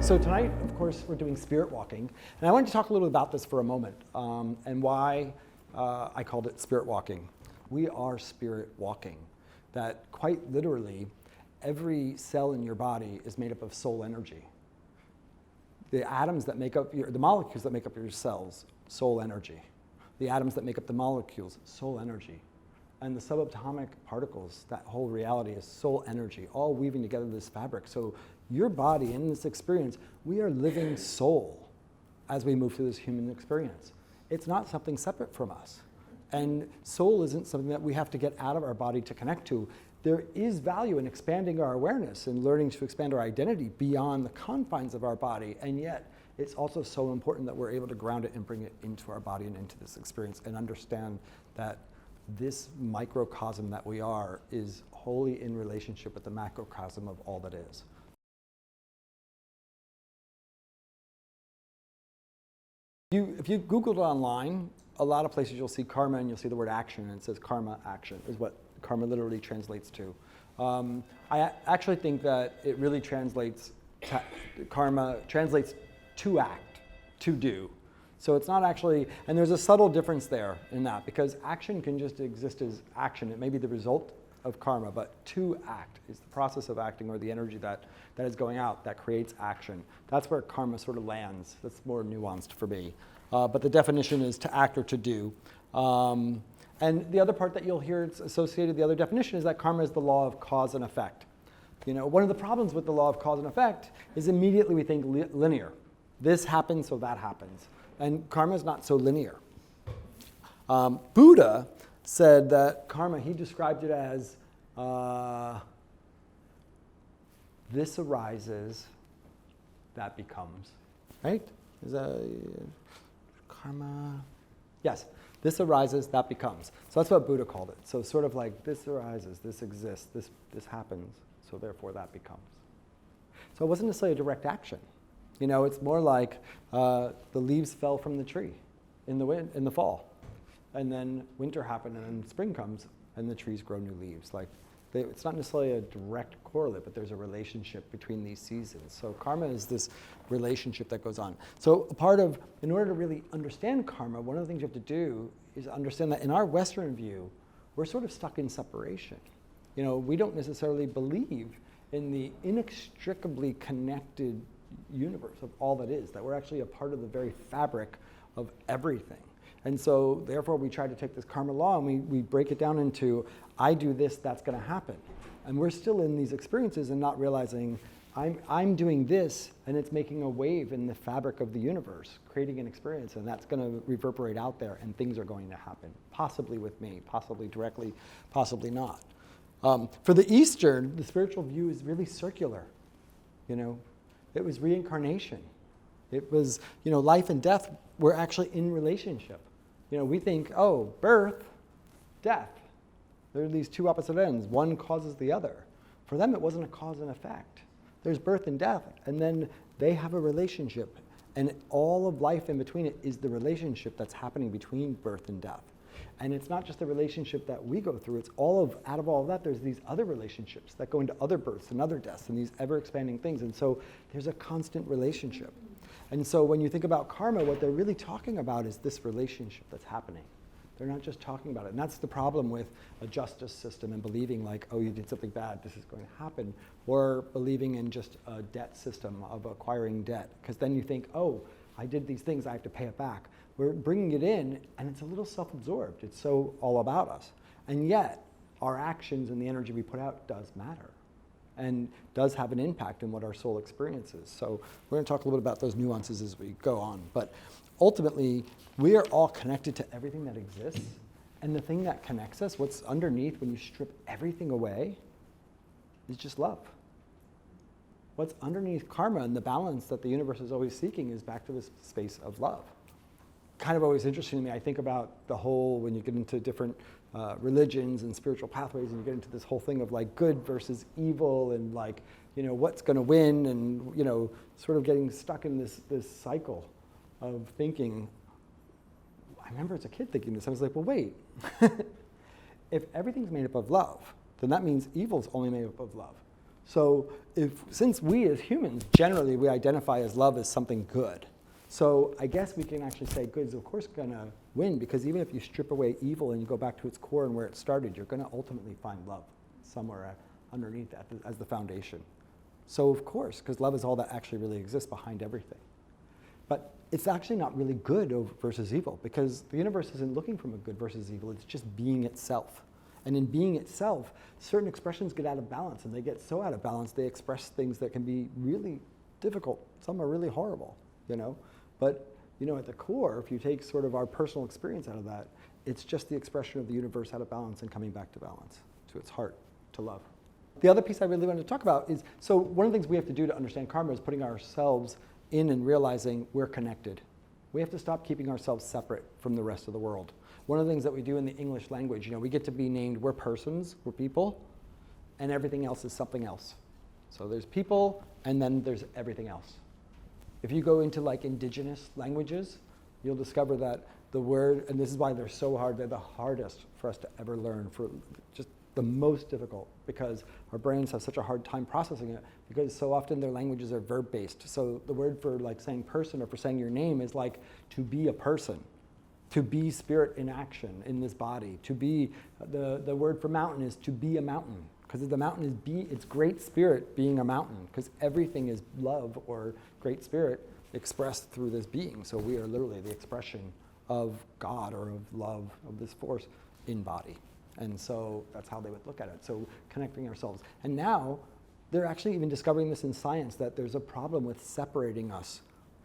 So tonight, of course, we're doing spirit walking. And I wanted to talk a little about this for a moment and why I called it spirit walking. We are spirit walking. That quite literally, every cell in your body is made up of soul energy. The atoms that make up the molecules that make up your cells, soul energy. The atoms that make up the molecules, soul energy. And the subatomic particles, that whole reality is soul energy, all weaving together this fabric. So your body, in this experience, we are living soul as we move through this human experience. It's not something separate from us. And soul isn't something that we have to get out of our body to connect to. There is value in expanding our awareness and learning to expand our identity beyond the confines of our body. And yet, it's also so important that we're able to ground it and bring it into our body and into this experience and understand that this microcosm that we are is wholly in relationship with the macrocosm of all that is. If you Googled online, a lot of places you'll see karma and you'll see the word action, and it says karma action is what karma literally translates to. I actually think that it really translates, karma translates to act, to do. So it's not actually, and there's a subtle difference there in that, because action can just exist as action. It may be the result of karma, but to act is the process of acting, or the energy that is going out that creates action. That's where karma sort of lands. That's more nuanced for me. But the definition is to act or to do. And the other part that you'll hear it's associated, the other definition is that karma is the law of cause and effect. You know, one of the problems with the law of cause and effect is immediately we think linear. This happens, so that happens. And karma is not so linear. Buddha said that karma, he described it as this arises, that becomes. Right? Is that karma? Yes. This arises, that becomes. So that's what Buddha called it. So sort of like this arises, this exists, this happens, so therefore that becomes. So it wasn't necessarily a direct action. You know, it's more like the leaves fell from the tree in the fall. And then winter happened, and then spring comes, and the trees grow new leaves. Like, it's not necessarily a direct correlate, but there's a relationship between these seasons. So karma is this relationship that goes on. So in order to really understand karma, one of the things you have to do is understand that in our Western view, we're sort of stuck in separation. You know, we don't necessarily believe in the inextricably connected universe of all that is, that we're actually a part of the very fabric of everything. And so therefore we try to take this karma law and we break it down into, I do this, that's going to happen. And we're still in these experiences and not realizing I'm doing this, and it's making a wave in the fabric of the universe, creating an experience, and that's going to reverberate out there, and things are going to happen, possibly with me, possibly directly, possibly not. For the Eastern, the spiritual view is really circular. You know, it was reincarnation. It was, you know, life and death were actually in relationship. You know, we think, oh, birth, death. There are these two opposite ends. One causes the other. For them, it wasn't a cause and effect. There's birth and death, and then they have a relationship. And all of life in between it is the relationship that's happening between birth and death. And it's not just the relationship that we go through, it's out of all of that, there's these other relationships that go into other births and other deaths and these ever-expanding things. And so there's a constant relationship. And so when you think about karma, what they're really talking about is this relationship that's happening. They're not just talking about it. And that's the problem with a justice system and believing like, oh, you did something bad, this is going to happen. Or believing in just a debt system of acquiring debt. Because then you think, oh, I did these things, I have to pay it back. We're bringing it in, and it's a little self-absorbed. It's so all about us. And yet, our actions and the energy we put out does matter and does have an impact in what our soul experiences. So we're going to talk a little bit about those nuances as we go on. But ultimately, we are all connected to everything that exists. And the thing that connects us, what's underneath when you strip everything away, is just love. What's underneath karma and the balance that the universe is always seeking is back to this space of love. Kind of always interesting to me, I think about the whole, when you get into different religions and spiritual pathways, and you get into this whole thing of like good versus evil, and like, you know, what's going to win, and, you know, sort of getting stuck in this cycle of thinking. I remember as a kid thinking this, I was like, well, wait, if everything's made up of love, then that means evil's only made up of love. So since we as humans, generally we identify as love as something good. So I guess we can actually say good is of course going to win, because even if you strip away evil and you go back to its core and where it started, you're going to ultimately find love somewhere underneath that as the foundation. So of course, because love is all that actually really exists behind everything. But it's actually not really good versus evil, because the universe isn't looking from a good versus evil, it's just being itself. And in being itself, certain expressions get out of balance, and they get so out of balance they express things that can be really difficult. Some are really horrible, you know. But you know, at the core, if you take sort of our personal experience out of that, it's just the expression of the universe out of balance and coming back to balance, to its heart, to love. The other piece I really wanted to talk about is, so one of the things we have to do to understand karma is putting ourselves in and realizing we're connected. We have to stop keeping ourselves separate from the rest of the world. One of the things that we do in the English language, you know, we get to be named, we're persons, we're people, and everything else is something else. So there's people, and then there's everything else. If you go into like indigenous languages, you'll discover that the word, and this is why they're so hard, they're the hardest for us to ever learn, for just the most difficult, because our brains have such a hard time processing it, because so often their languages are verb-based. So the word for like saying person or for saying your name is like to be a person, to be spirit in action in this body, to be, the word for mountain is to be a mountain, because the mountain is it's great spirit being a mountain, because everything is love or great spirit expressed through this being. So we are literally the expression of God or of love, of this force in body. And so that's how they would look at it. So connecting ourselves. And now they're actually even discovering this in science, that there's a problem with separating us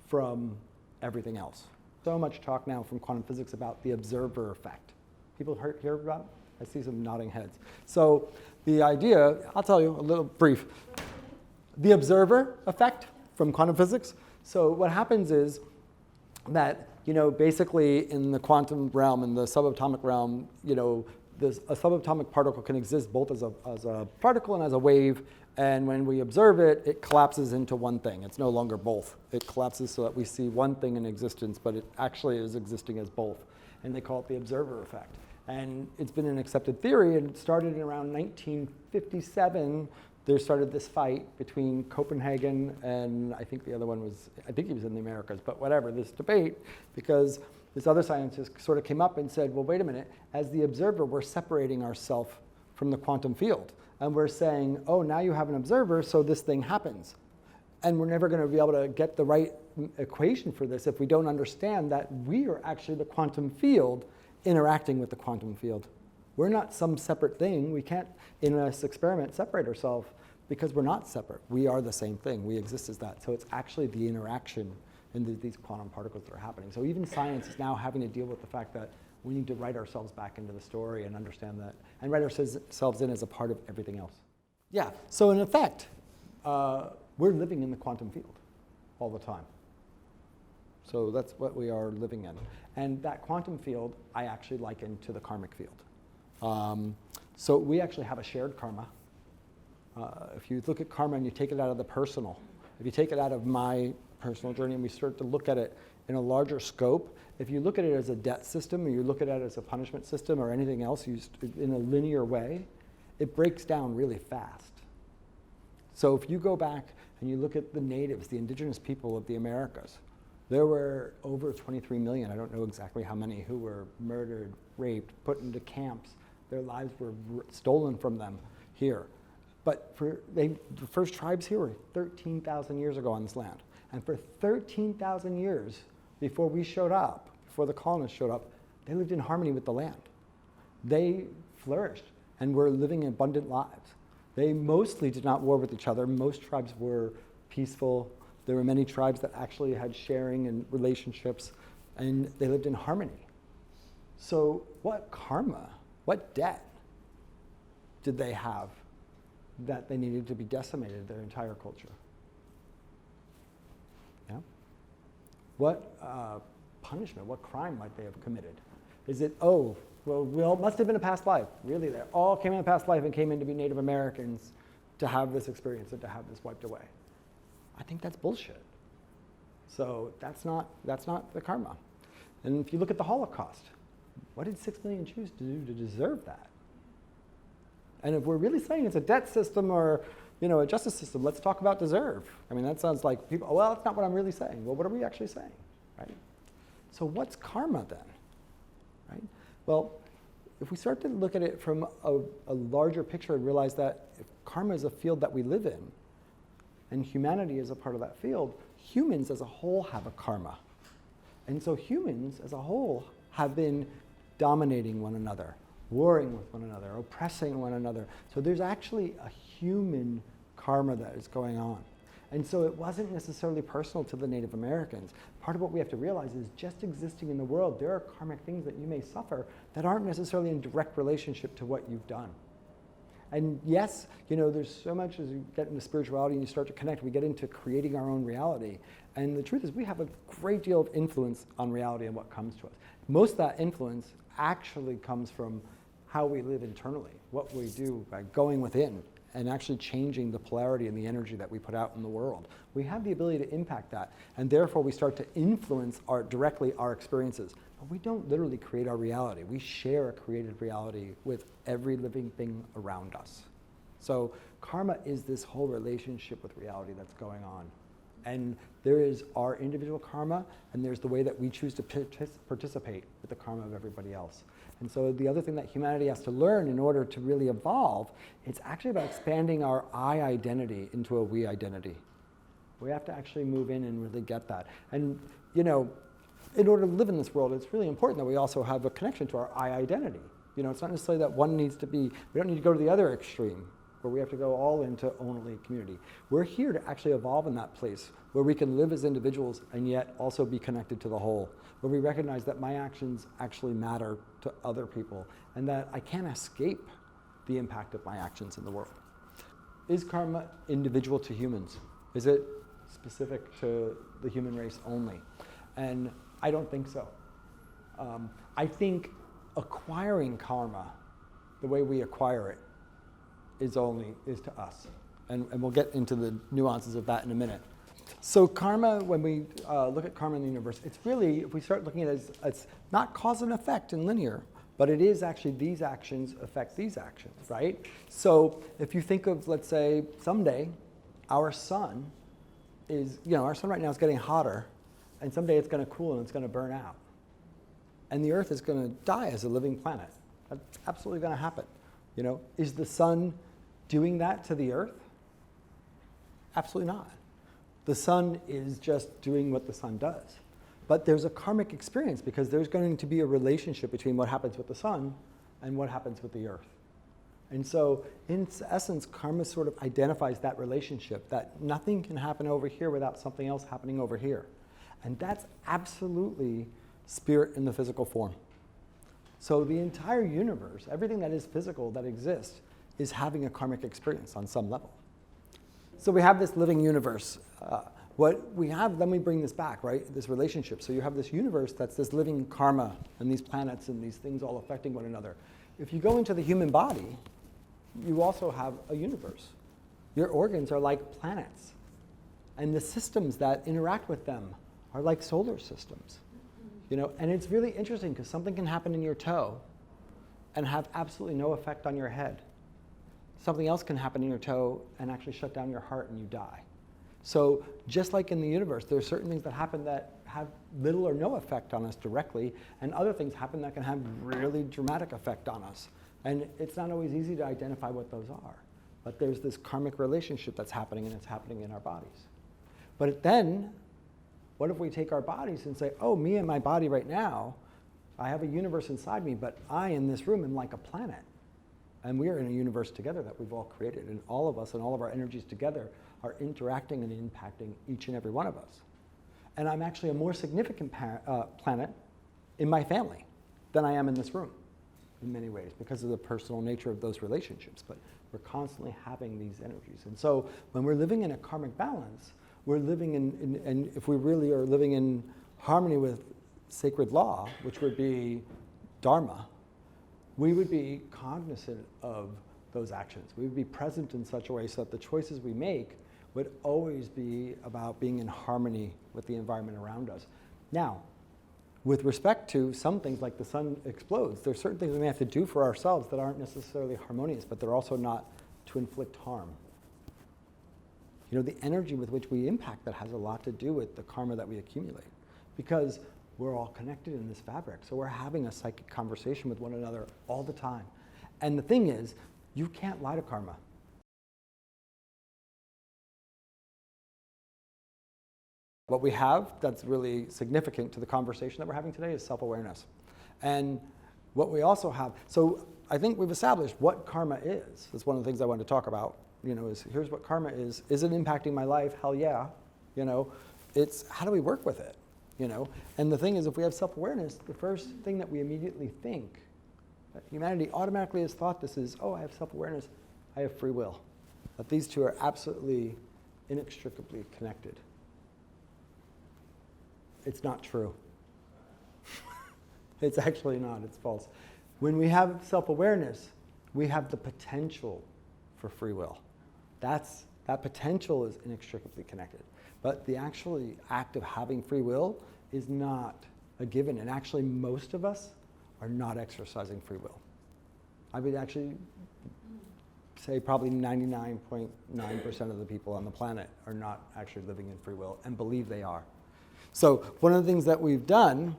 from everything else. So much talk now from quantum physics about the observer effect. People hear about it? I see some nodding heads. So the idea, I'll tell you a little brief. The observer effect from quantum physics. So what happens is that, you know, basically in the quantum realm, in the subatomic realm, you know, a subatomic particle can exist both as a particle and as a wave, and when we observe it, it collapses into one thing. It's no longer both. It collapses so that we see one thing in existence, but it actually is existing as both. And they call it the observer effect. And it's been an accepted theory, and it started in around 1957. There started this fight between Copenhagen and I think the other one was, I think he was in the Americas, but whatever, this debate, because this other scientist sort of came up and said, well, wait a minute, as the observer, we're separating ourselves from the quantum field. And we're saying, oh, now you have an observer, so this thing happens. And we're never going to be able to get the right equation for this if we don't understand that we are actually the quantum field interacting with the quantum field. We're not some separate thing. We can't, in this experiment, separate ourselves because we're not separate. We are the same thing. We exist as that. So it's actually the interaction in these quantum particles that are happening. So even science is now having to deal with the fact that we need to write ourselves back into the story and understand that, and write ourselves in as a part of everything else. Yeah, so in effect, we're living in the quantum field all the time. So that's what we are living in. And that quantum field, I actually liken to the karmic field. So we actually have a shared karma. If you look at karma and you take it out of the personal, if you take it out of my personal journey and we start to look at it in a larger scope, if you look at it as a debt system or you look at it as a punishment system or anything else used in a linear way, it breaks down really fast. So if you go back and you look at the natives, the indigenous people of the Americas, there were over 23 million, I don't know exactly how many, who were murdered, raped, put into camps. Their lives were stolen from them here. But the first tribes here were 13,000 years ago on this land. And for 13,000 years before we showed up, before the colonists showed up, they lived in harmony with the land. They flourished and were living abundant lives. They mostly did not war with each other. Most tribes were peaceful. There were many tribes that actually had sharing and relationships, and they lived in harmony. So what karma, what debt did they have that they needed to be decimated, their entire culture? Yeah? What punishment, what crime might they have committed? Is it, oh, well, it must have been a past life. Really, they all came in a past life and came in to be Native Americans to have this experience and to have this wiped away. I think that's bullshit. So that's not the karma. And if you look at the Holocaust, what did 6 million Jews do to deserve that? And if we're really saying it's a debt system or a justice system, let's talk about deserve. I mean, that sounds like people, well, that's not what I'm really saying. Well, what are we actually saying, right? So what's karma then, right? Well, if we start to look at it from a larger picture and realize that if karma is a field that we live in, and humanity is a part of that field, humans as a whole have a karma. And so humans as a whole have been dominating one another, warring with one another, oppressing one another. So there's actually a human karma that is going on. And so it wasn't necessarily personal to the Native Americans. Part of what we have to realize is just existing in the world, there are karmic things that you may suffer that aren't necessarily in direct relationship to what you've done. And yes, there's so much as you get into spirituality and you start to connect, we get into creating our own reality. And the truth is we have a great deal of influence on reality and what comes to us. Most of that influence actually comes from how we live internally, what we do by going within and actually changing the polarity and the energy that we put out in the world. We have the ability to impact that, and therefore we start to influence directly our experiences. But we don't literally create our reality. We share a created reality with every living thing around us. So karma is this whole relationship with reality that's going on. And there is our individual karma, and there's the way that we choose to participate with the karma of everybody else. And so the other thing that humanity has to learn in order to really evolve, it's actually about expanding our I identity into a we identity. We have to actually move in and really get that. And, in order to live in this world, it's really important that we also have a connection to our I identity. It's not necessarily that one needs to be, we don't need to go to the other extreme, where we have to go all into only community. We're here to actually evolve in that place where we can live as individuals and yet also be connected to the whole, where we recognize that my actions actually matter to other people and that I can't escape the impact of my actions in the world. Is karma individual to humans? Is it specific to the human race only? And I don't think so. I think acquiring karma, the way we acquire it, is to us. And we'll get into the nuances of that in a minute. So karma, when we look at karma in the universe, it's really, if we start looking at it as, it's not cause and effect and linear, but it is actually these actions affect these actions, right? So if you think of, let's say, someday, our sun is, our sun right now is getting hotter, and someday it's going to cool and it's going to burn out. And the Earth is going to die as a living planet. That's absolutely going to happen. Is the sun doing that to the Earth? Absolutely not. The sun is just doing what the sun does. But there's a karmic experience because there's going to be a relationship between what happens with the sun and what happens with the Earth. And so, in essence, karma sort of identifies that relationship, that nothing can happen over here without something else happening over here. And that's absolutely spirit in the physical form. So the entire universe, everything that is physical, that exists, is having a karmic experience on some level. So we have this living universe. What we have, then we bring this back, right? This relationship. So you have this universe that's this living karma, and these planets and these things all affecting one another. If you go into the human body, you also have a universe. Your organs are like planets. And the systems that interact with them are like solar systems. And it's really interesting because something can happen in your toe and have absolutely no effect on your head. Something else can happen in your toe and actually shut down your heart and you die. So just like in the universe, there are certain things that happen that have little or no effect on us directly, and other things happen that can have really dramatic effect on us. And it's not always easy to identify what those are. But there's this karmic relationship that's happening, and it's happening in our bodies. But then, what if we take our bodies and say, oh, me and my body right now, I have a universe inside me, but I in this room am like a planet. And we are in a universe together that we've all created. And all of us and all of our energies together are interacting and impacting each and every one of us. And I'm actually a more significant planet in my family than I am in this room in many ways because of the personal nature of those relationships. But we're constantly having these energies. And so when we're living in a karmic balance, we're living and if we really are living in harmony with sacred law, which would be dharma, we would be cognizant of those actions. We would be present in such a way so that the choices we make would always be about being in harmony with the environment around us. Now, with respect to some things like the sun explodes, there's certain things we may have to do for ourselves that aren't necessarily harmonious, but they're also not to inflict harm. the energy with which we impact that has a lot to do with the karma that we accumulate, because we're all connected in this fabric. So we're having a psychic conversation with one another all the time. And the thing is, you can't lie to karma. What we have that's really significant to the conversation that we're having today is self-awareness. And what we also have, so I think we've established what karma is. That's one of the things I wanted to talk about, is here's what karma is. Is it impacting my life? Hell yeah. It's how do we work with it? And the thing is, if we have self-awareness, the first thing that we immediately think, that humanity automatically has thought this is, oh, I have self-awareness, I have free will. That these two are absolutely inextricably connected. It's not true. It's actually not, it's false. When we have self-awareness, we have the potential for free will. That potential is inextricably connected. But the actually act of having free will is not a given. And actually, most of us are not exercising free will. I would actually say probably 99.9% of the people on the planet are not actually living in free will and believe they are. So one of the things that we've done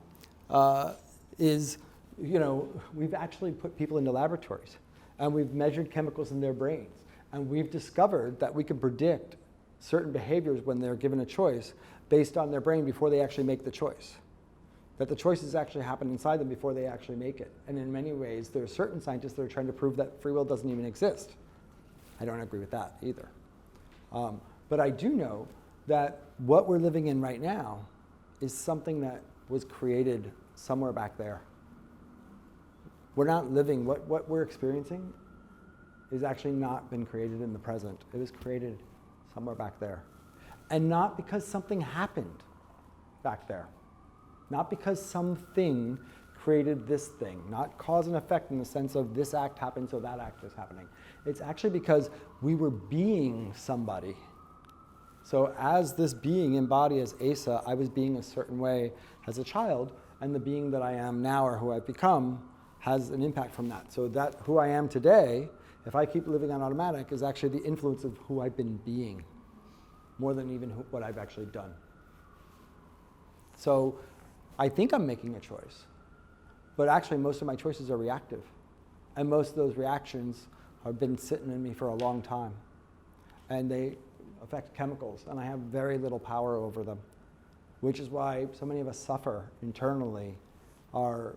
is, we've actually put people into laboratories and we've measured chemicals in their brains. And we've discovered that we can predict certain behaviors when they're given a choice based on their brain before they actually make the choice. That the choices actually happen inside them before they actually make it. And in many ways, there are certain scientists that are trying to prove that free will doesn't even exist. I don't agree with that either. But I do know that what we're living in right now is something that was created somewhere back there. We're not living, what we're experiencing is actually not been created in the present. It was created somewhere back there. And not because something happened back there. Not because something created this thing. Not cause and effect in the sense of this act happened so that act is happening. It's actually because we were being somebody. So as this being in body as Asa, I was being a certain way as a child, and the being that I am now or who I've become has an impact from that. So that who I am today, if I keep living on automatic, is actually the influence of who I've been being, more than even what I've actually done. So I think I'm making a choice, but actually most of my choices are reactive. And most of those reactions have been sitting in me for a long time. And they affect chemicals, and I have very little power over them, which is why so many of us suffer internally. Our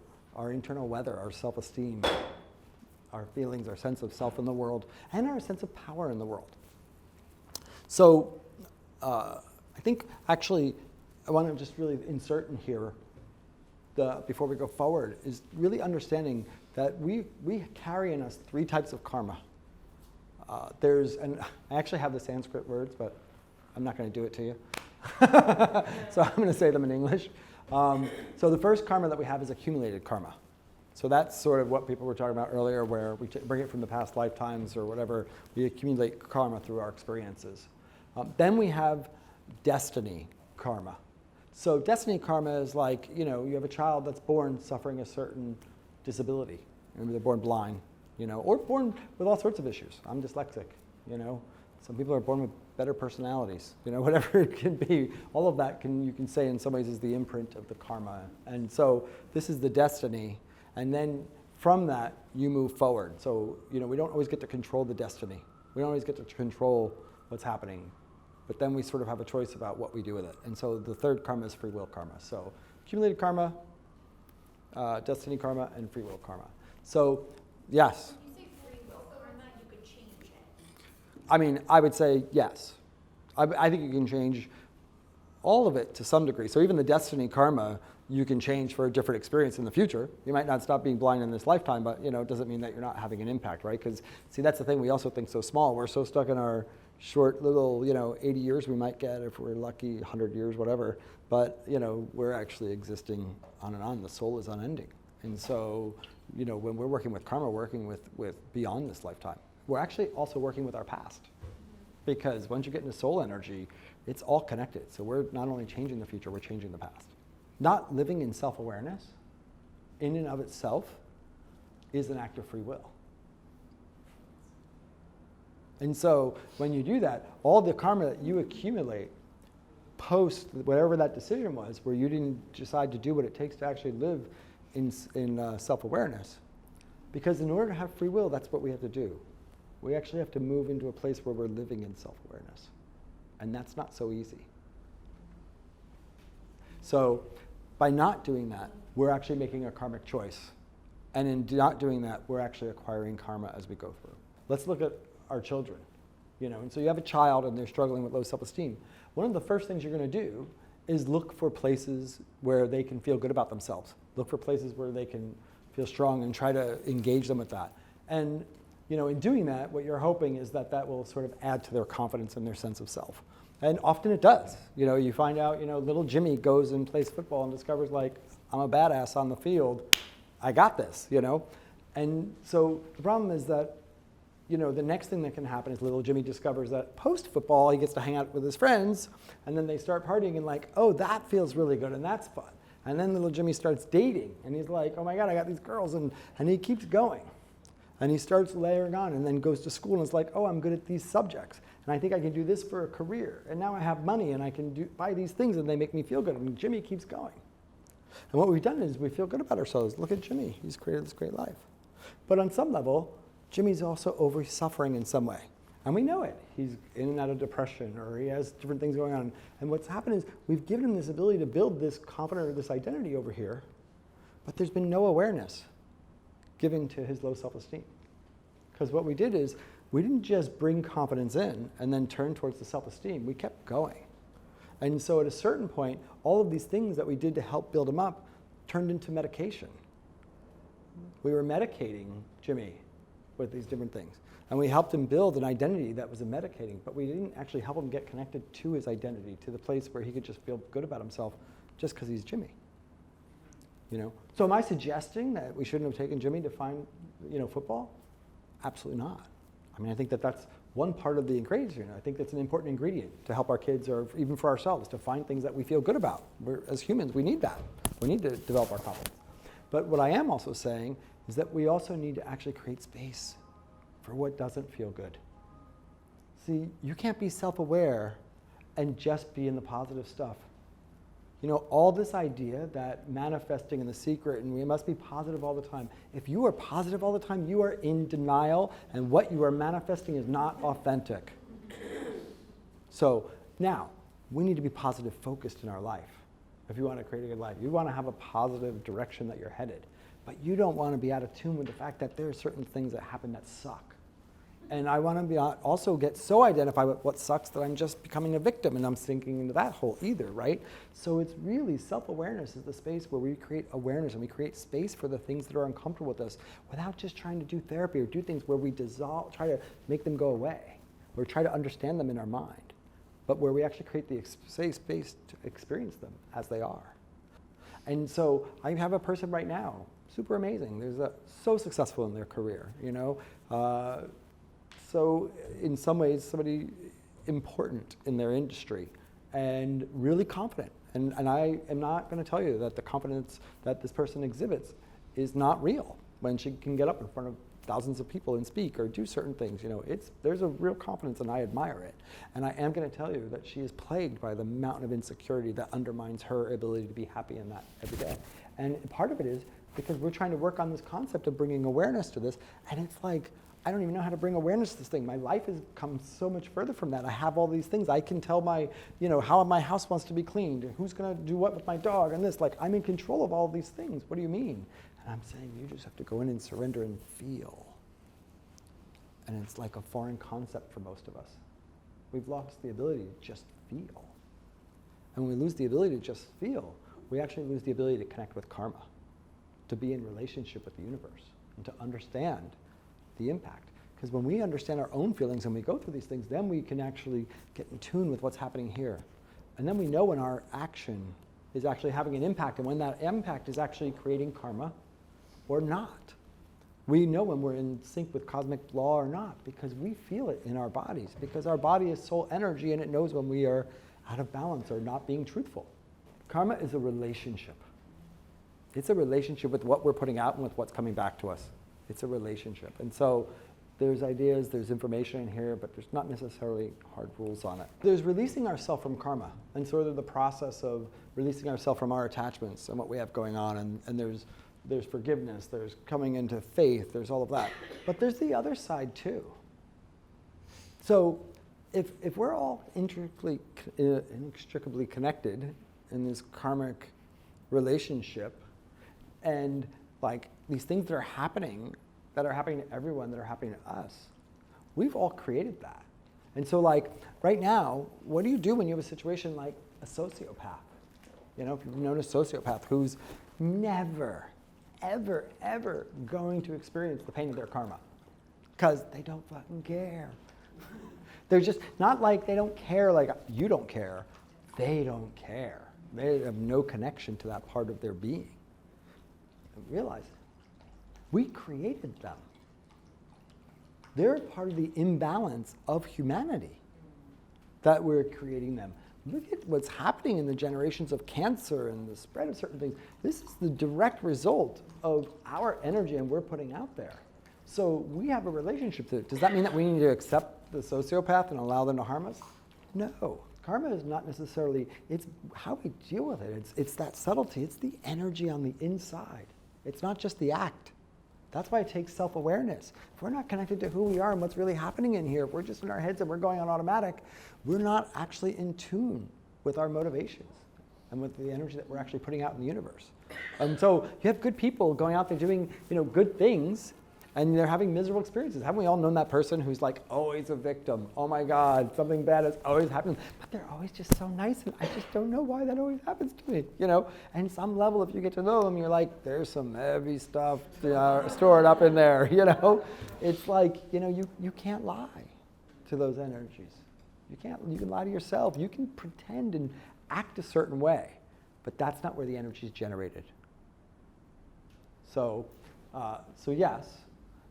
internal weather, our self-esteem, our feelings, our sense of self in the world, and our sense of power in the world. So I think actually I want to just really insert in here, before we go forward, is really understanding that we carry in us three types of karma. And I actually have the Sanskrit words, but I'm not going to do it to you. So I'm going to say them in English. So the first karma that we have is accumulated karma. So that's sort of what people were talking about earlier, where we bring it from the past lifetimes or whatever. We accumulate karma through our experiences. Then we have destiny karma. So destiny karma is like, you have a child that's born suffering a certain disability. Maybe they're born blind, or born with all sorts of issues. I'm dyslexic, Some people are born with better personalities, whatever it can be. All of that you can say in some ways is the imprint of the karma. And so this is the destiny. And then from that, you move forward. So, we don't always get to control the destiny. We don't always get to control what's happening. But then we sort of have a choice about what we do with it. And so the third karma is free will karma. So accumulated karma, destiny karma, and free will karma. So, yes? When you say free will karma, you could change it. I mean, I would say yes. I think you can change all of it to some degree. So even the destiny karma, you can change for a different experience in the future. You might not stop being blind in this lifetime, but it doesn't mean that you're not having an impact, right? Because see, that's the thing. We also think so small. We're so stuck in our short little, 80 years we might get if we're lucky, 100 years, whatever. But we're actually existing on and on. The soul is unending, and so when we're working with karma, we're working with beyond this lifetime. We're actually also working with our past, because once you get into soul energy, it's all connected. So we're not only changing the future, we're changing the past. Not living in self-awareness, in and of itself, is an act of free will. And so when you do that, all the karma that you accumulate post whatever that decision was, where you didn't decide to do what it takes to actually live in self-awareness. Because in order to have free will, that's what we have to do. We actually have to move into a place where we're living in self-awareness. And that's not so easy. So by not doing that, we're actually making a karmic choice. And in not doing that, we're actually acquiring karma as we go through. Let's look at our children. And so you have a child and they're struggling with low self-esteem. One of the first things you're going to do is look for places where they can feel good about themselves. Look for places where they can feel strong and try to engage them with that. And in doing that, what you're hoping is that that will sort of add to their confidence and their sense of self. And often it does. You find out, little Jimmy goes and plays football and discovers, like, I'm a badass on the field. I got this, And so the problem is that, the next thing that can happen is little Jimmy discovers that post-football, he gets to hang out with his friends, and then they start partying and like, oh, that feels really good and that's fun. And then little Jimmy starts dating, and he's like, oh my God, I got these girls, and he keeps going. And he starts layering on and then goes to school and is like, oh, I'm good at these subjects. And I think I can do this for a career. And now I have money and I can buy these things and they make me feel good. And Jimmy keeps going. And what we've done is we feel good about ourselves. Look at Jimmy. He's created this great life. But on some level, Jimmy's also over-suffering in some way. And we know it. He's in and out of depression, or he has different things going on. And what's happened is we've given him this ability to build this confidence or this identity over here, but there's been no awareness given to his low self-esteem. Because what we did is we didn't just bring confidence in and then turn towards the self-esteem. We kept going. And so at a certain point, all of these things that we did to help build him up turned into medication. We were medicating Jimmy with these different things. And we helped him build an identity that was a medicating, but we didn't actually help him get connected to his identity, to the place where he could just feel good about himself just because he's Jimmy. So am I suggesting that we shouldn't have taken Jimmy to find, football? Absolutely not. I mean, I think that that's one part of the ingredient. I think that's an important ingredient to help our kids, or even for ourselves, to find things that we feel good about. As humans, we need that. We need to develop our confidence. But what I am also saying is that we also need to actually create space for what doesn't feel good. See, you can't be self-aware and just be in the positive stuff. All this idea that manifesting in the secret and we must be positive all the time. If you are positive all the time, you are in denial, and what you are manifesting is not authentic. So now, we need to be positive focused in our life. If you want to create a good life, you want to have a positive direction that you're headed. But you don't want to be out of tune with the fact that there are certain things that happen that suck. And I want to also get so identified with what sucks that I'm just becoming a victim, and I'm sinking into that hole either, right? So it's really self-awareness is the space where we create awareness and we create space for the things that are uncomfortable with us without just trying to do therapy or do things where we try to make them go away or try to understand them in our mind, but where we actually create the safe space to experience them as they are. And so I have a person right now, super amazing. They're so successful in their career, So in some ways, somebody important in their industry and really confident. And I am not going to tell you that the confidence that this person exhibits is not real when she can get up in front of thousands of people and speak or do certain things. There's a real confidence, and I admire it. And I am going to tell you that she is plagued by the mountain of insecurity that undermines her ability to be happy in that every day. And part of it is because we're trying to work on this concept of bringing awareness to this, and it's like, I don't even know how to bring awareness to this thing. My life has come so much further from that. I have all these things. I can tell how my house wants to be cleaned, who's going to do what with my dog, and this. Like, I'm in control of all of these things. What do you mean? And I'm saying you just have to go in and surrender and feel. And it's like a foreign concept for most of us. We've lost the ability to just feel. And when we lose the ability to just feel, we actually lose the ability to connect with karma, to be in relationship with the universe, and to understand the impact. Because when we understand our own feelings and we go through these things, then we can actually get in tune with what's happening here. And then we know when our action is actually having an impact, and when that impact is actually creating karma or not. We know when we're in sync with cosmic law or not, because we feel it in our bodies, because our body is soul energy and it knows when we are out of balance or not being truthful. Karma is a relationship. It's a relationship with what we're putting out and with what's coming back to us. It's a relationship. And so There's ideas, there's information in here, but there's not necessarily hard rules on it. There's releasing ourselves from karma, and sort of the process of releasing ourselves from our attachments and what we have going on, and there's forgiveness, there's coming into faith, there's all of that. But there's the other side too. So if we're all inextricably connected in this karmic relationship, and like these things that are happening to everyone, that are happening to us, we've all created that. And so like right now, what do you do when you have a situation like a sociopath? You know, if you've known a sociopath who's never, ever, ever going to experience the pain of their karma, because they don't fucking care. They're just not like they don't care like you don't care. They don't care. They have no connection to that part of their being. Realize we created them. They're part of the imbalance of humanity that we're creating them. Look at what's happening in the generations of cancer and the spread of certain things. This is the direct result of our energy and we're putting out there. So we have a relationship to it. Does that mean that we need to accept the sociopath and allow them to harm us? No. Karma is not necessarily, it's how we deal with it. It's that subtlety. It's the energy on the inside. It's not just the act. That's why it takes self-awareness. If we're not connected to who we are and what's really happening in here, if we're just in our heads and we're going on automatic, we're not actually in tune with our motivations and with the energy that we're actually putting out in the universe. And so you have good people going out there doing, good things, and they're having miserable experiences. Haven't we all known that person who's like always a victim? Oh my God, something bad is always happening. But they're always just so nice, and I just don't know why that always happens to me, And some level, if you get to know them, you're like, there's some heavy stuff stored up in there, It's like, you can't lie to those energies. You can lie to yourself. You can pretend and act a certain way, but that's not where the energy is generated. So yes.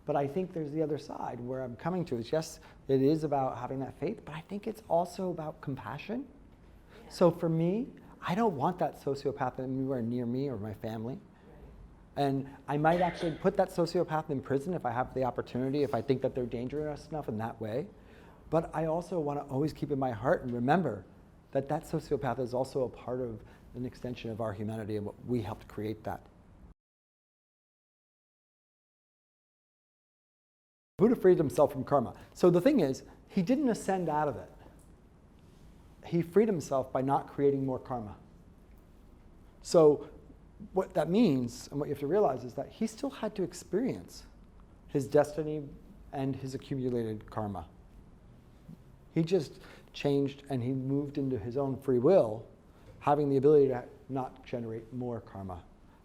But I think there's the other side where I'm coming to is, yes, it is about having that faith, but I think it's also about compassion. Yeah. So for me, I don't want that sociopath anywhere near me or my family. And I might actually put that sociopath in prison if I have the opportunity, if I think that they're dangerous enough in that way. But I also want to always keep in my heart and remember that that sociopath is also a part of an extension of our humanity and what we helped create that. Buddha freed himself from karma. So the thing is, he didn't ascend out of it. He freed himself by not creating more karma. So what that means, and what you have to realize, is that he still had to experience his destiny and his accumulated karma. He just changed and he moved into his own free will, having the ability to not generate more karma.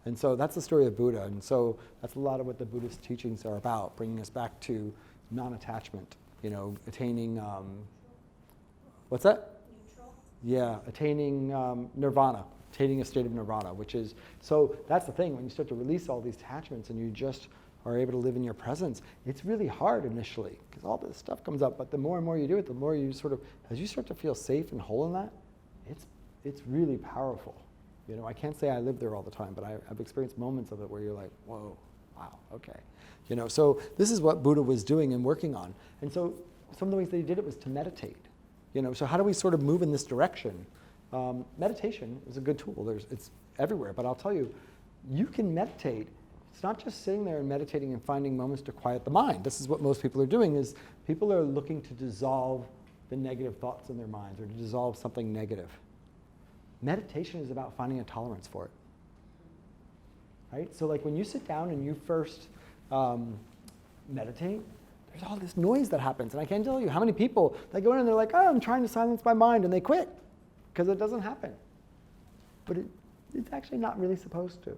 And so that's the story of Buddha. And so that's a lot of what the Buddhist teachings are about, bringing us back to non-attachment, attaining, what's that? Neutral. Yeah, attaining nirvana, attaining a state of nirvana, which is, so that's the thing, when you start to release all these attachments and you just are able to live in your presence, it's really hard initially, because all this stuff comes up, but the more and more you do it, the more you sort of, as you start to feel safe and whole in that, it's really powerful. I can't say I live there all the time, but I've experienced moments of it where you're like, whoa, wow, okay. So this is what Buddha was doing and working on. And so some of the ways that he did it was to meditate. So how do we sort of move in this direction? Meditation is a good tool. It's everywhere, but I'll tell you, you can meditate. It's not just sitting there and meditating and finding moments to quiet the mind. This is what most people are doing, is people are looking to dissolve the negative thoughts in their minds or to dissolve something negative. Meditation is about finding a tolerance for it, right? So like when you sit down and you first meditate, there's all this noise that happens. And I can't tell you how many people, they go in and they're like, oh, I'm trying to silence my mind, and they quit because it doesn't happen. But it's actually not really supposed to.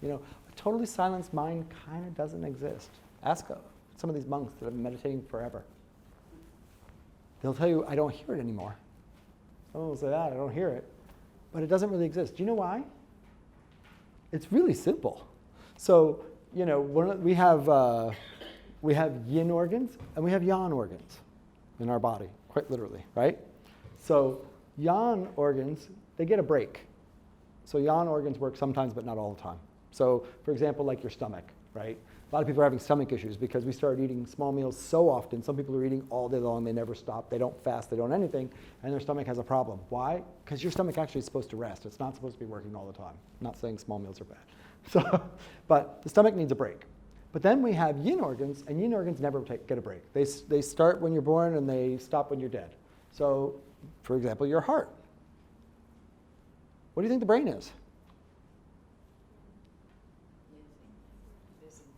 A totally silenced mind kind of doesn't exist. Ask some of these monks that have been meditating forever. They'll tell you, I don't hear it anymore. Someone will say that, I don't hear it. But it doesn't really exist. Do you know why? It's really simple. So, we have yin organs and we have yang organs in our body, quite literally, right? So yang organs, they get a break. So yang organs work sometimes, but not all the time. So for example, like your stomach, right? A lot of people are having stomach issues because we started eating small meals so often. Some people are eating all day long, they never stop, they don't fast, they don't anything, and their stomach has a problem. Why? Because your stomach actually is supposed to rest. It's not supposed to be working all the time. I'm not saying small meals are bad. So, but the stomach needs a break. But then we have yin organs, and yin organs never get a break. They start when you're born and they stop when you're dead. So, for example, your heart. What do you think the brain is?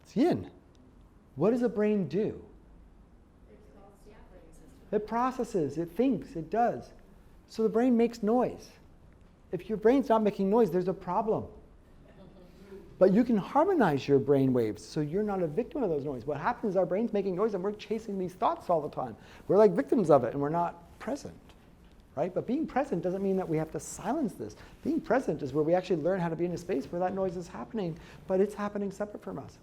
It's yin. What does a brain do? It processes, it thinks, it does. So the brain makes noise. If your brain's not making noise, there's a problem. But you can harmonize your brain waves so you're not a victim of those noises. What happens is our brain's making noise and we're chasing these thoughts all the time. We're like victims of it and we're not present, right? But being present doesn't mean that we have to silence this. Being present is where we actually learn how to be in a space where that noise is happening, but it's happening separate from us.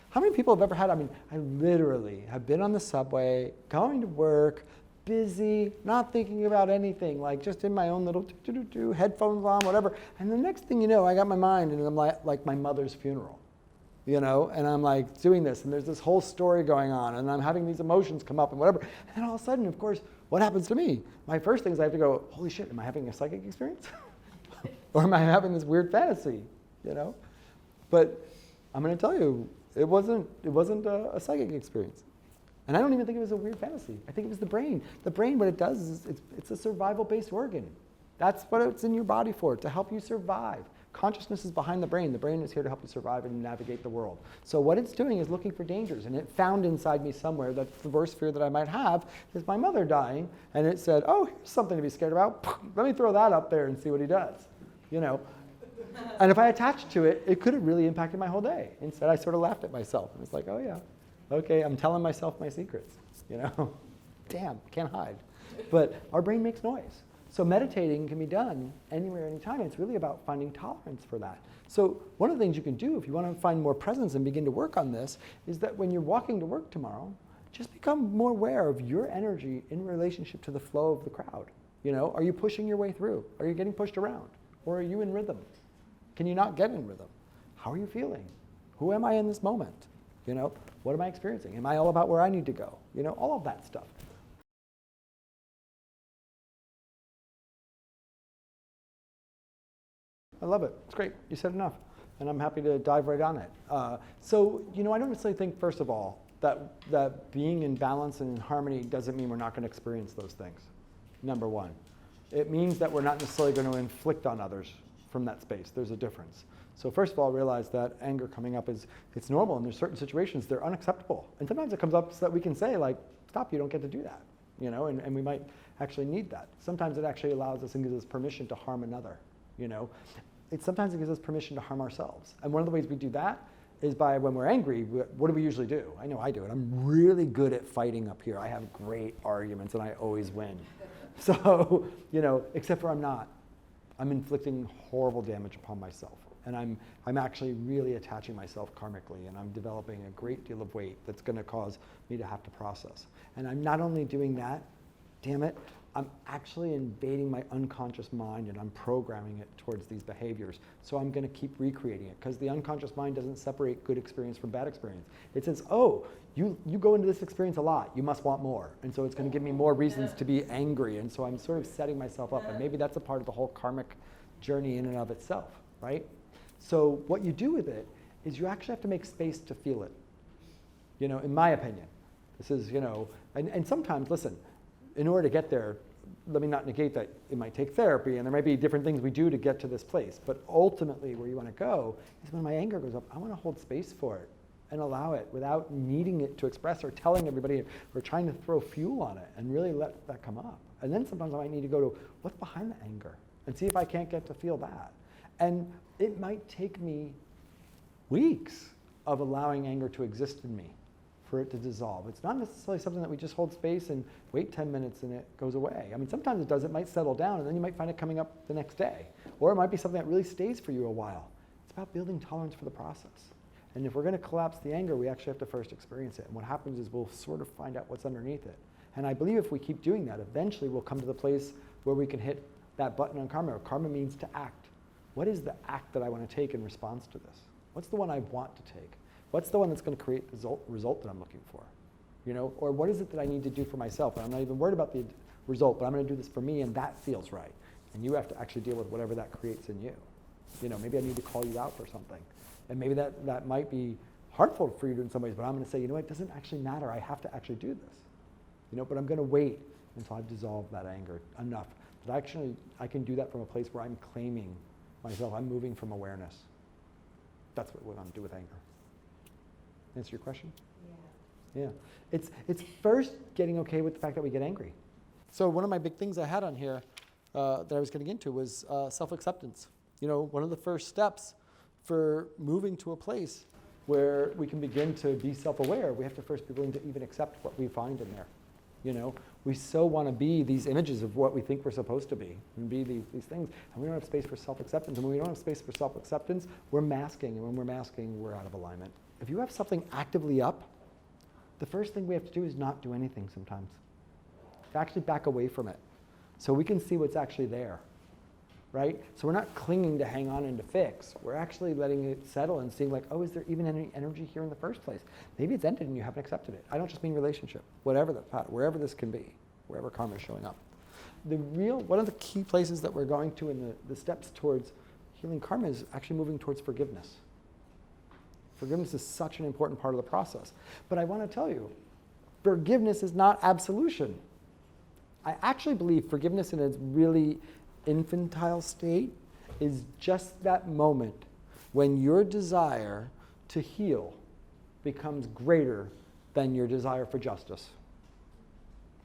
How many people have ever had, I literally have been on the subway, going to work, busy, not thinking about anything, like just in my own little headphones on, whatever. And the next thing you know, I got my mind and I'm like my mother's funeral, and I'm like doing this and there's this whole story going on and I'm having these emotions come up and whatever. And then all of a sudden, of course, what happens to me? My first thing is I have to go, holy shit, am I having a psychic experience? Or am I having this weird fantasy, But I'm going to tell you, it wasn't a psychic experience. And I don't even think it was a weird fantasy. I think it was the brain. The brain, what it does is it's a survival-based organ. That's what it's in your body for, to help you survive. Consciousness is behind the brain. The brain is here to help you survive and navigate the world. So what it's doing is looking for dangers. And it found inside me somewhere that the worst fear that I might have is my mother dying. And it said, oh, here's something to be scared about. Let me throw that up there and see what he does. And if I attached to it, it could have really impacted my whole day. Instead, I sort of laughed at myself. And it's like, oh yeah, okay, I'm telling myself my secrets, Damn, can't hide. But our brain makes noise. So meditating can be done anywhere, anytime. It's really about finding tolerance for that. So one of the things you can do if you want to find more presence and begin to work on this is that when you're walking to work tomorrow, just become more aware of your energy in relationship to the flow of the crowd. Are you pushing your way through? Are you getting pushed around? Or are you in rhythm? Can you not get in rhythm? How are you feeling? Who am I in this moment? What am I experiencing? Am I all about where I need to go? All of that stuff. I love it. It's great. You said enough. And I'm happy to dive right on it. So, I don't necessarily think, first of all, that being in balance and in harmony doesn't mean we're not going to experience those things. Number one. It means that we're not necessarily going to inflict on others from that space. There's a difference. So first of all, realize that anger coming up it's normal, and there's certain situations they're unacceptable. And sometimes it comes up so that we can say, like, stop, you don't get to do that. And we might actually need that. Sometimes it actually allows us and gives us permission to harm another. Sometimes it gives us permission to harm ourselves. And one of the ways we do that is by, when we're angry, what do we usually do? I know I do it. I'm really good at fighting up here. I have great arguments and I always win. So, except for I'm not. I'm inflicting horrible damage upon myself. And I'm actually really attaching myself karmically, and I'm developing a great deal of weight that's going to cause me to have to process. And I'm not only doing that, damn it, I'm actually invading my unconscious mind and I'm programming it towards these behaviors. So I'm going to keep recreating it, because the unconscious mind doesn't separate good experience from bad experience. It says, oh, you go into this experience a lot, you must want more. And so it's going to give me more reasons to be angry. And so I'm sort of setting myself up. And maybe that's a part of the whole karmic journey in and of itself, right? So what you do with it is you actually have to make space to feel it, in my opinion. This is, and sometimes, listen, in order to get there, let me not negate that it might take therapy and there might be different things we do to get to this place. But ultimately where you want to go is when my anger goes up, I want to hold space for it and allow it without needing it to express or telling everybody or trying to throw fuel on it, and really let that come up. And then sometimes I might need to go to what's behind the anger and see if I can't get to feel that. And it might take me weeks of allowing anger to exist in me for it to dissolve. It's not necessarily something that we just hold space and wait 10 minutes and it goes away. I mean, sometimes it does. It might settle down and then you might find it coming up the next day. Or it might be something that really stays for you a while. It's about building tolerance for the process. And if we're going to collapse the anger, we actually have to first experience it. And what happens is we'll sort of find out what's underneath it. And I believe if we keep doing that, eventually we'll come to the place where we can hit that button on karma. Karma means to act. What is the act that I want to take in response to this? What's the one I want to take? What's the one that's going to create the result that I'm looking for? Or what is it that I need to do for myself? And I'm not even worried about the result, but I'm going to do this for me, and that feels right. And you have to actually deal with whatever that creates in you. Maybe I need to call you out for something. And maybe that might be harmful for you in some ways, but I'm going to say, it doesn't actually matter. I have to actually do this. But I'm going to wait until I've dissolved that anger enough that actually I can do that from a place where I'm claiming myself. I'm moving from awareness. That's what we're going to do with anger. Answer your question? Yeah. It's first getting okay with the fact that we get angry. So one of my big things I had on here that I was getting into was self-acceptance. One of the first steps for moving to a place where we can begin to be self-aware, we have to first be willing to even accept what we find in there. We so want to be these images of what we think we're supposed to be and be these things, and we don't have space for self-acceptance. And when we don't have space for self-acceptance, we're masking, and when we're masking, we're out of alignment. If you have something actively up, the first thing we have to do is not do anything sometimes. Actually back away from it so we can see what's actually there, right? So we're not clinging to hang on and to fix. We're actually letting it settle and seeing is there even any energy here in the first place? Maybe it's ended and you haven't accepted it. I don't just mean relationship, whatever wherever this can be, wherever karma is showing up. One of the key places that we're going to in the steps towards healing karma is actually moving towards forgiveness. Forgiveness is such an important part of the process. But I want to tell you, forgiveness is not absolution. I actually believe forgiveness in its really infantile state is just that moment when your desire to heal becomes greater than your desire for justice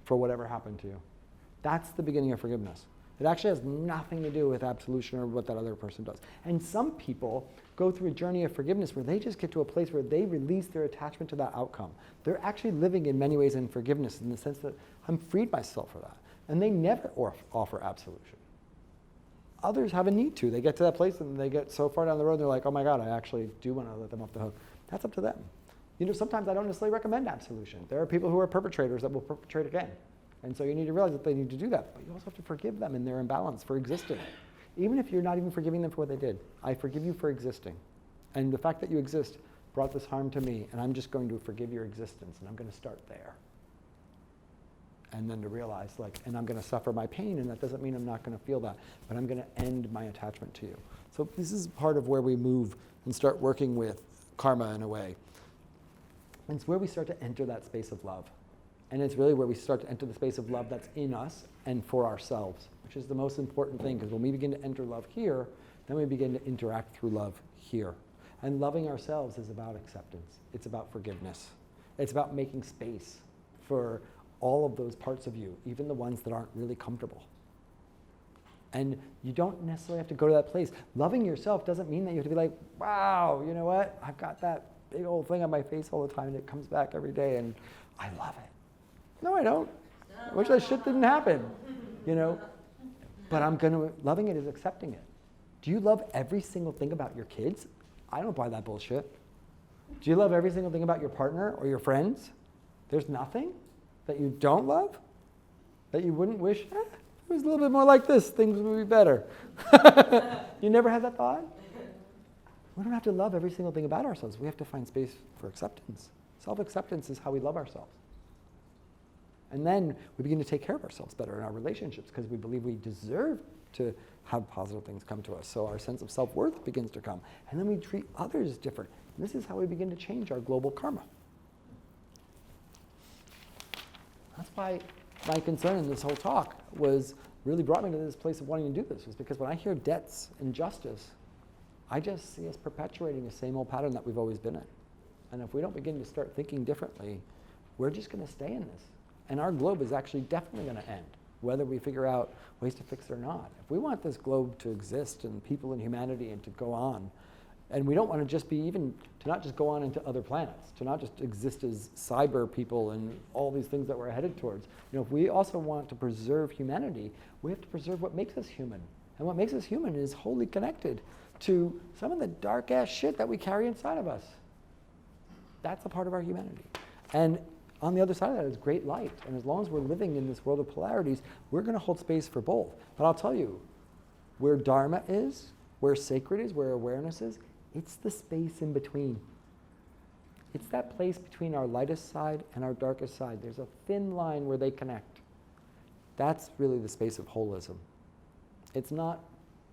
for whatever happened to you. That's the beginning of forgiveness. It actually has nothing to do with absolution or what that other person does. And some people go through a journey of forgiveness where they just get to a place where they release their attachment to that outcome. They're actually living in many ways in forgiveness in the sense that I'm freed myself for that. And they never offer absolution. Others have a need to. They get to that place and they get so far down the road, they're like, oh my God, I actually do want to let them off the hook. That's up to them. Sometimes I don't necessarily recommend absolution. There are people who are perpetrators that will perpetrate again. And so you need to realize that they need to do that. But you also have to forgive them in their imbalance for existing. Even if you're not even forgiving them for what they did. I forgive you for existing. And the fact that you exist brought this harm to me, and I'm just going to forgive your existence, and I'm going to start there. And then to realize, and I'm going to suffer my pain, and that doesn't mean I'm not going to feel that, but I'm going to end my attachment to you. So this is part of where we move and start working with karma in a way. And it's where we start to enter that space of love. And it's really where we start to enter the space of love that's in us and for ourselves, which is the most important thing, because when we begin to enter love here, then we begin to interact through love here. And loving ourselves is about acceptance. It's about forgiveness. It's about making space for all of those parts of you, even the ones that aren't really comfortable. And you don't necessarily have to go to that place. Loving yourself doesn't mean that you have to be like, wow, you know what? I've got that big old thing on my face all the time and it comes back every day and I love it. No, I don't. I wish that shit didn't happen, But loving it is accepting it. Do you love every single thing about your kids? I don't buy that bullshit. Do you love every single thing about your partner or your friends? There's nothing that you don't love? That you wouldn't wish, it was a little bit more like this, things would be better. You never had that thought? We don't have to love every single thing about ourselves. We have to find space for acceptance. Self-acceptance is how we love ourselves. And then we begin to take care of ourselves better in our relationships because we believe we deserve to have positive things come to us. So our sense of self-worth begins to come. And then we treat others different. And this is how we begin to change our global karma. That's why my concern in this whole talk really brought me to this place of wanting to do this, was because when I hear debts and justice, I just see us perpetuating the same old pattern that we've always been in. And if we don't begin to start thinking differently, we're just going to stay in this. And our globe is actually definitely going to end, whether we figure out ways to fix it or not. If we want this globe to exist and people and humanity and to go on, and we don't want to just be to not just go on into other planets, to not just exist as cyber people and all these things that we're headed towards. If we also want to preserve humanity, we have to preserve what makes us human. And what makes us human is wholly connected to some of the dark ass shit that we carry inside of us. That's a part of our humanity. And on the other side of that is great light. And as long as we're living in this world of polarities, we're going to hold space for both. But I'll tell you, where dharma is, where sacred is, where awareness is It's the space in between. It's that place between our lightest side and our darkest side. There's a thin line where they connect. That's really the space of holism. It's not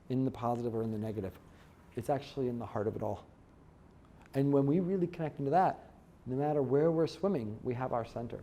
in the positive or in the negative. It's actually in the heart of it all. And when we really connect into that, no matter where we're swimming, we have our center.